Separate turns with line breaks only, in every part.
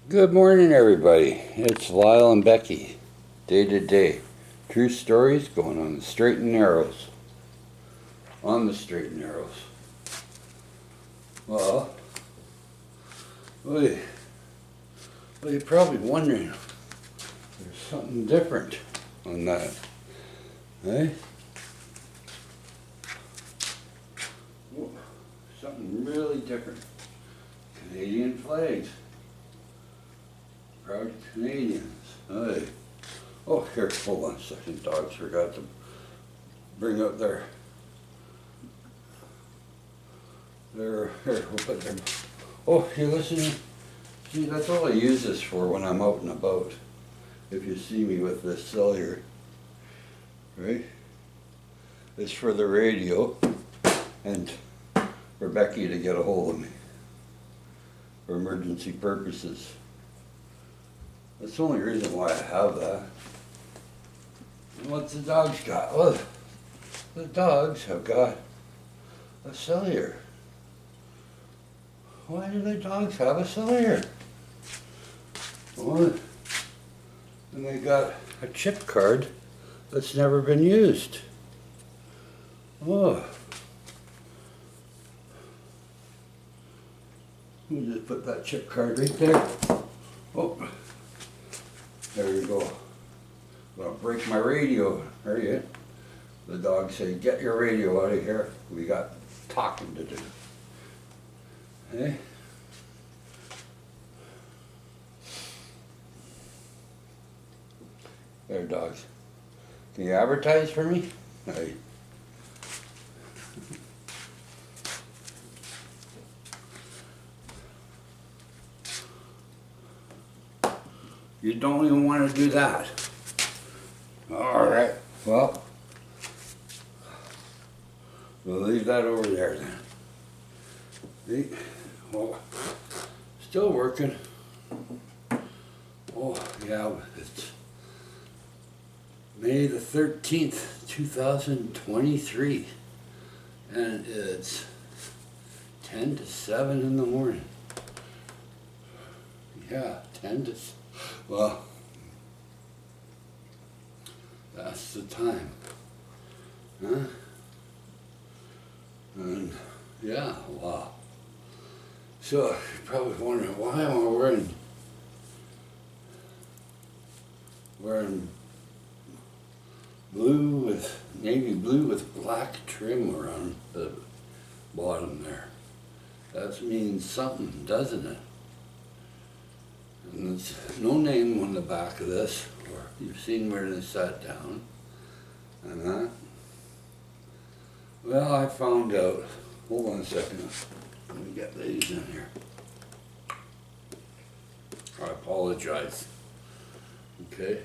Good morning, everybody. It's Lyle and Becky, day to day. True stories going on the straight and narrows. On the straight and narrows. Well, you're probably wondering, there's something different on that, eh? Something really different. Canadian flags. Proud Canadians. Hey. Oh, here, hold on a second. Dogs forgot to bring up their, here, we'll put them. Oh, you listening? See, that's all I use this for when I'm out and about. If you see me with this cellular, right? It's for the radio and for Becky to get a hold of me for emergency purposes. That's the only reason why I have that. And what's the dogs got? Well, the dogs have got a cellular. Why do the dogs have a cellular? Well, and they got a chip card that's never been used. Oh. We'll just put that chip card right there. Oh. There you go. I'm gonna break my radio. There you go. The dog say, get your radio out of here. We got talking to do. Hey? There, dogs. Can you advertise for me? Hey. You don't even want to do that. All right, well, we'll leave that over there then. See? Well, still working. Oh, yeah, it's May the 13th, 2023, and it's 10 to 7 in the morning. Yeah, 10 to 7. Well, that's the time, huh? And yeah, wow. So you're probably wondering, why am I wearing blue with, navy blue with black trim around the bottom there? That means something, doesn't it? And there's no name on the back of this, or you've seen where they sat down, and that. Well, I found out, hold on a second, let me get these in here. I apologize, okay?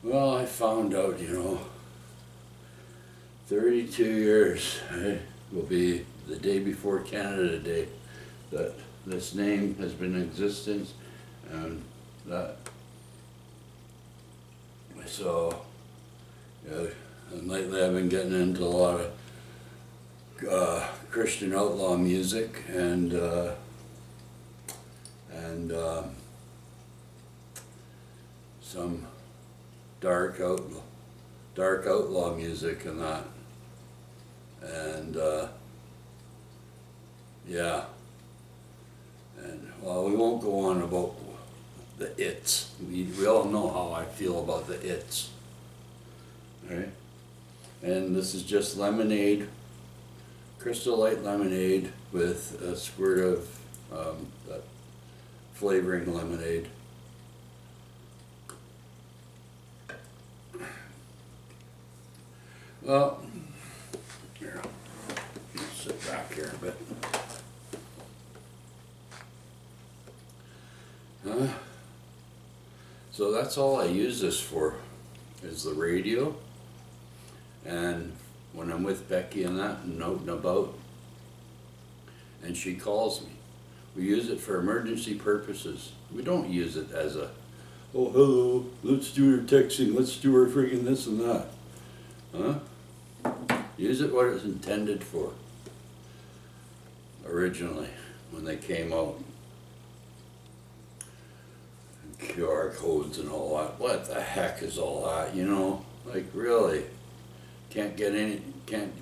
Well, I found out, 32 years, will be the day before Canada Day, that this name has been in existence, and that, so, yeah, and lately I've been getting into a lot of Christian outlaw music and some dark outlaw music and that, and yeah. And, well, we won't go on about the its. We all know how I feel about the its. Right? And this is just lemonade, Crystal Light lemonade with a squirt of that flavoring lemonade. Well, here, I'll sit back here a bit. So that's all I use this for, is the radio, and when I'm with Becky and that, and out and about, and she calls me. We use it for emergency purposes. We don't use it as a, oh hello, let's do our texting, let's do our freaking this and that. Huh? Use it what it's intended for. Originally, when they came out. QR codes and all that. What the heck is all that, you know? Like, really? Can't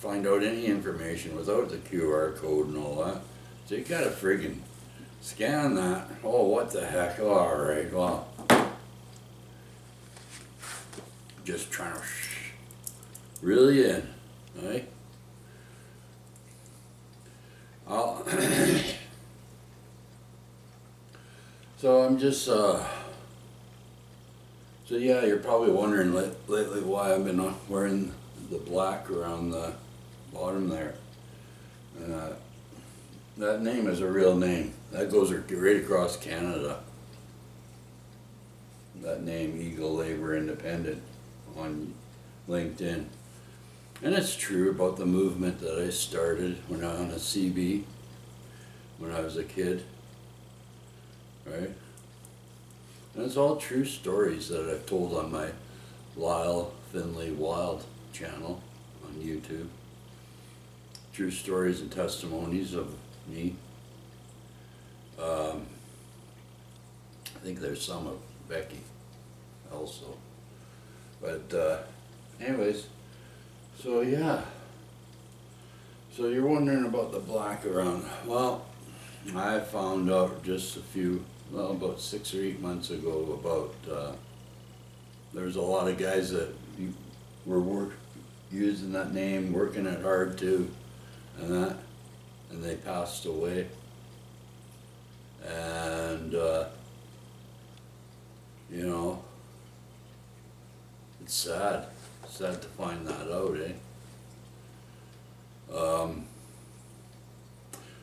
find out any information without the QR code and all that. So you gotta friggin' scan that. Oh, what the heck? Alright, well. Just trying to reel you in, right? So I'm just, so yeah, you're probably wondering lately why I've been wearing the black around the bottom there. That name is a real name. That goes right across Canada. That name, Eagle Labor Independent, on LinkedIn. And it's true about the movement that I started when I was on a CB, when I was a kid, right? And it's all true stories that I've told on my LYLE, FINLAY, WILDE channel on YouTube. True stories and testimonies of me. I think there's some of Becky also. But anyways, so yeah. So you're wondering about the black around. Well, I found out just about 6 or 8 months ago about there's a lot of guys that were using that name, working it hard too, and they passed away. And you know, it's sad to find that out, eh?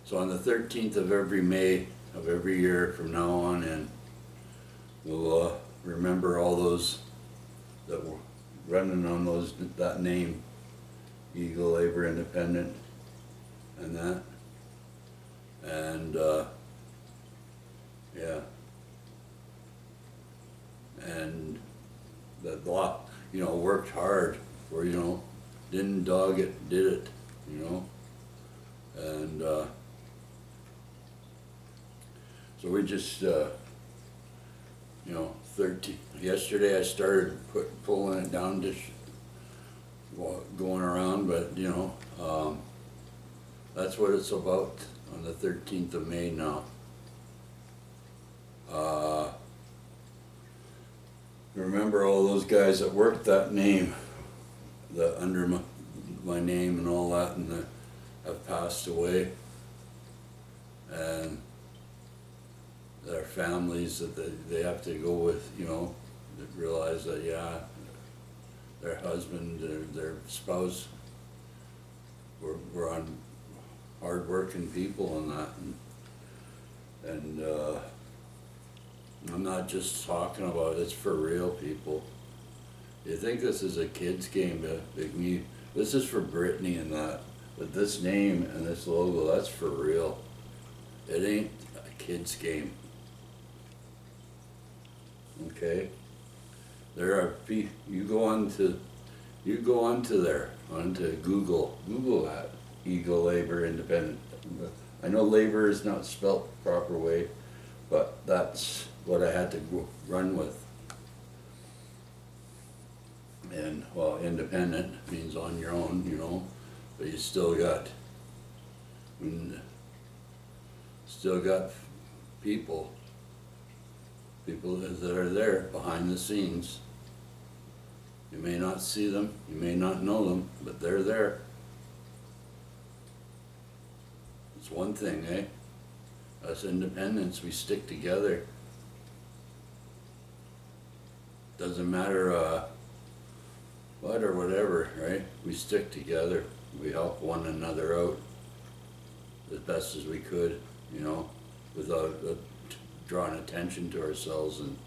So on the 13th of every May of every year from now on in, we'll remember all those that were running on that name, Eagle Labor Independent, and that, and yeah, and that lot, you know, worked hard, or, you know, didn't dog it, did it, you know, and so we just, you know, yesterday I started pulling it down, just going around, but, you know, that's what it's about on the 13th of May now. Remember all those guys that worked that name, under my name and all that, and that have passed away, and their families that they have to go with, you know, that realize that, yeah, their husband, their spouse were on hard-working people and that, and I'm not just talking about it, it's for real, people. You think this is a kid's game, this is for Brittany and that, but this name and this logo, that's for real. It ain't a kid's game. Okay? There are people, you go onto Google that, Eagle Labor Independent. I know labor is not spelt the proper way, but that's what I had to run with. And, well, independent means on your own, you know, but you still got people that are there behind the scenes. You may not see them, you may not know them, but they're there. It's one thing, eh? Us independents, we stick together. Doesn't matter what or whatever, right? We stick together. We help one another out as best as we could, you know, without drawing attention to ourselves and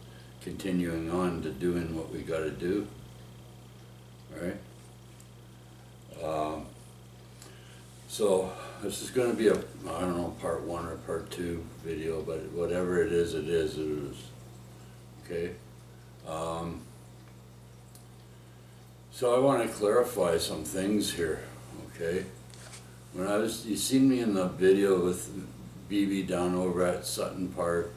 continuing on to doing what we got to do, right? So this is going to be I don't know, part 1 or part 2 video, but whatever it is, it is. Okay? So I want to clarify some things here, okay? When you seen me in the video with BB down over at Sutton Park,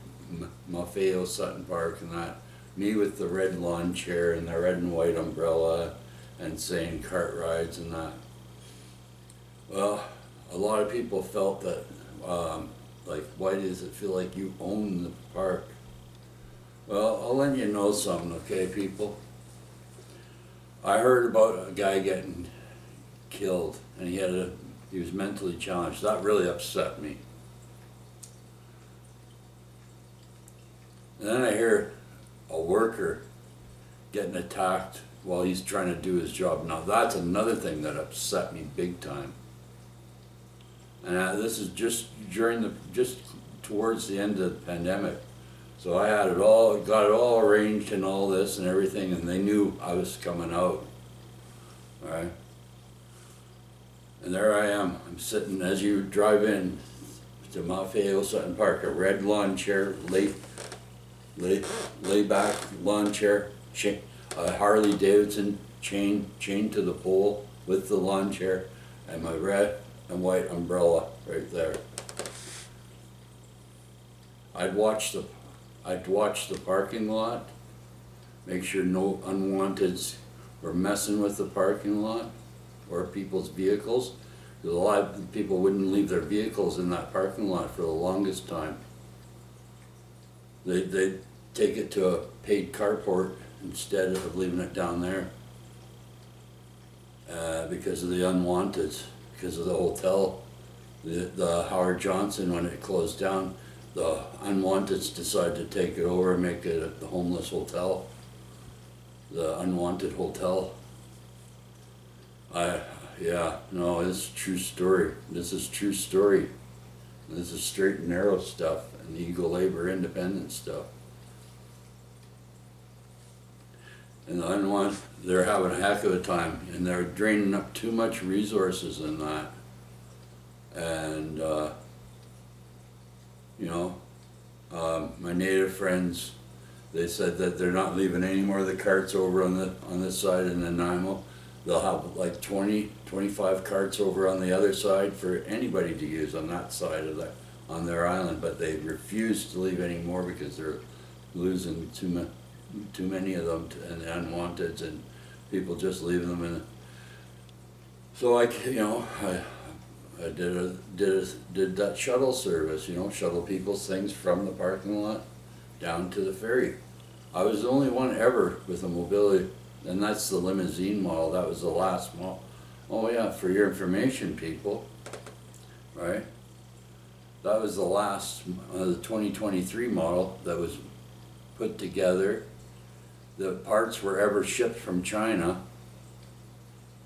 MAFAIO Sutton Park and that, me with the red lawn chair and the red and white umbrella and saying cart rides and that. Well, a lot of people felt that, like, why does it feel like you own the park? Well, I'll let you know something, okay, people? I heard about a guy getting killed, and he was mentally challenged. That really upset me. And then I hear a worker getting attacked while he's trying to do his job. Now that's another thing that upset me big time. And this is just towards the end of the pandemic. So I had got it all arranged and all this and everything, and they knew I was coming out, all right? And there I am, I'm sitting as you drive in to MAFAIO Sutton Park, a red lawn chair, lay back lawn chair, a Harley Davidson chain to the pole with the lawn chair, and my red and white umbrella right there. I'd watch the parking lot, make sure no unwanteds were messing with the parking lot or people's vehicles, because a lot of people wouldn't leave their vehicles in that parking lot for the longest time. They'd take it to a paid carport instead of leaving it down there because of the unwanteds, because of the hotel, the Howard Johnson, when it closed down, the unwanteds decided to take it over and make it the homeless hotel, the unwanted hotel. Yeah, no, it's a true story. This is true story. This is straight and narrow stuff and Eagle Labor Independent stuff. And the unwanted, they're having a heck of a time, and they're draining up too much resources in that. And you know, my native friends, they said that they're not leaving any more of the carts over on this side in NANAIMO. They'll have like 20, 25 carts over on the other side for anybody to use on that side of on their island, but they refuse to leave any more because they're losing too many of them and the unwanteds, and people just leaving them in. So I did that shuttle service, shuttle people's things from the parking lot down to the ferry. I was the only one ever with a mobility, and that's the limousine model. That was the last model. Oh yeah, for your information, people, right? That was the last, the 2023 model that was put together. The parts were ever shipped from China.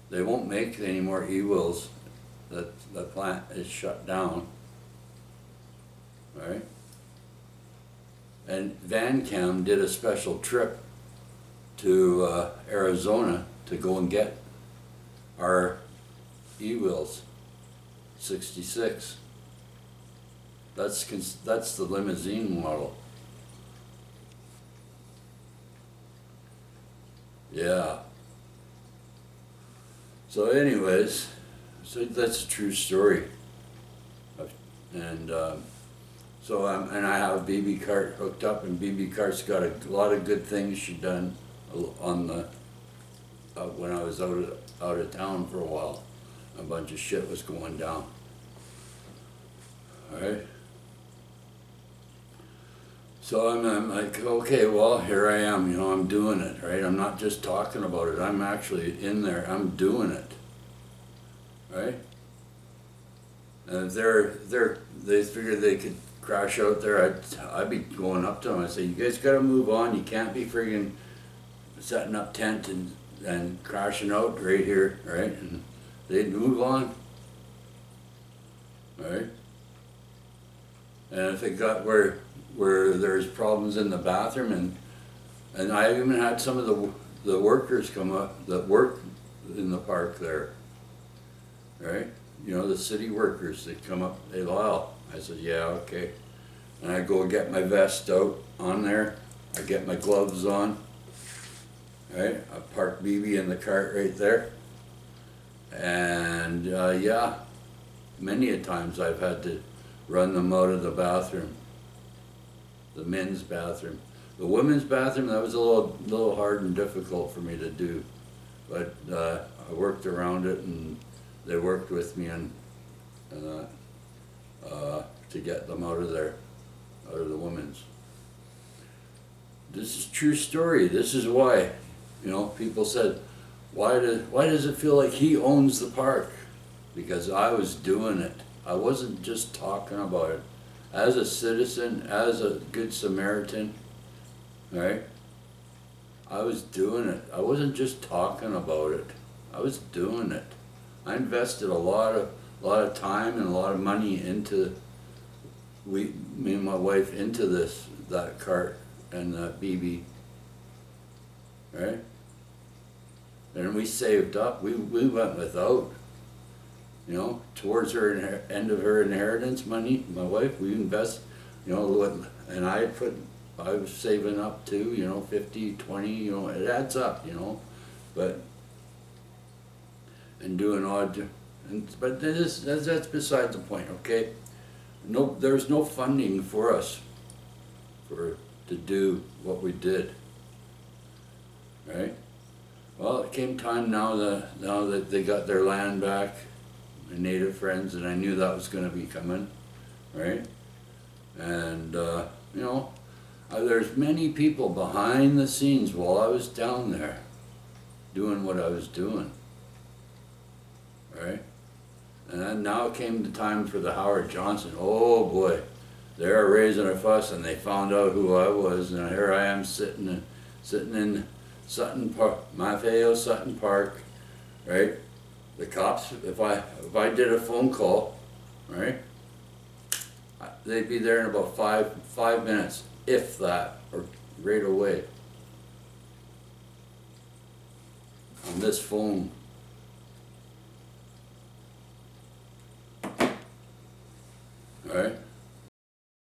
They won't make any more e-wheels. The plant is shut down, right? And VanCam did a special trip to Arizona to go and get our e-wheels, 66. That's the limousine model. Yeah. So anyways, so that's a true story. And so and I have a BB cart hooked up, and BB cart's got a lot of good things she done on the when I was out of town for a while. A bunch of shit was going down. All right. So I'm like, okay, well, here I am, I'm doing it, right? I'm not just talking about it, I'm actually in there, I'm doing it, right? And if they figured they could crash out there, I'd be going up to them, I'd say, you guys gotta move on, you can't be friggin' setting up tent and crashing out right here, right? And they'd move on, right? And if it got where there's problems in the bathroom, and I even had some of the workers come up that work in the park there, right? The city workers that come up, they LYLE. I said, yeah, okay. And I go get my vest out on there, I get my gloves on, right? I park BB in the cart right there. And yeah, many a times I've had to run them out of the bathroom. the men's bathroom. The women's bathroom, that was a little hard and difficult for me to do, but I worked around it, and they worked with me on to get them out of there, out of the women's. This is a true story. This is why, you know, people said, why does it feel like he owns the park? Because I was doing it. I wasn't just talking about it. As a citizen, as a good Samaritan, right? I was doing it. I wasn't just talking about it. I was doing it. I invested a lot of time and a lot of money into, me and my wife, into that cart and that BB, right? And we saved up. We went without, you know, towards her end of her inheritance money. My wife, we invest, you know, and I was saving up too, you know, 50, 20, you know, it adds up, you know, but, and doing odd, but that's beside the point, okay? No, there's no funding for us to do what we did, right? Well, it came time now that they got their land back, my native friends, and I knew that was going to be coming, right? And you know, there's many people behind the scenes while I was down there doing what I was doing, right? And then now came the time for the Howard Johnson. Oh boy, they're raising a fuss, and they found out who I was, and here I am sitting in Sutton Park, MAFAIO Sutton Park, right? The cops, if I did a phone call, right, they'd be there in about five minutes, if that, or right away. On this phone. All right?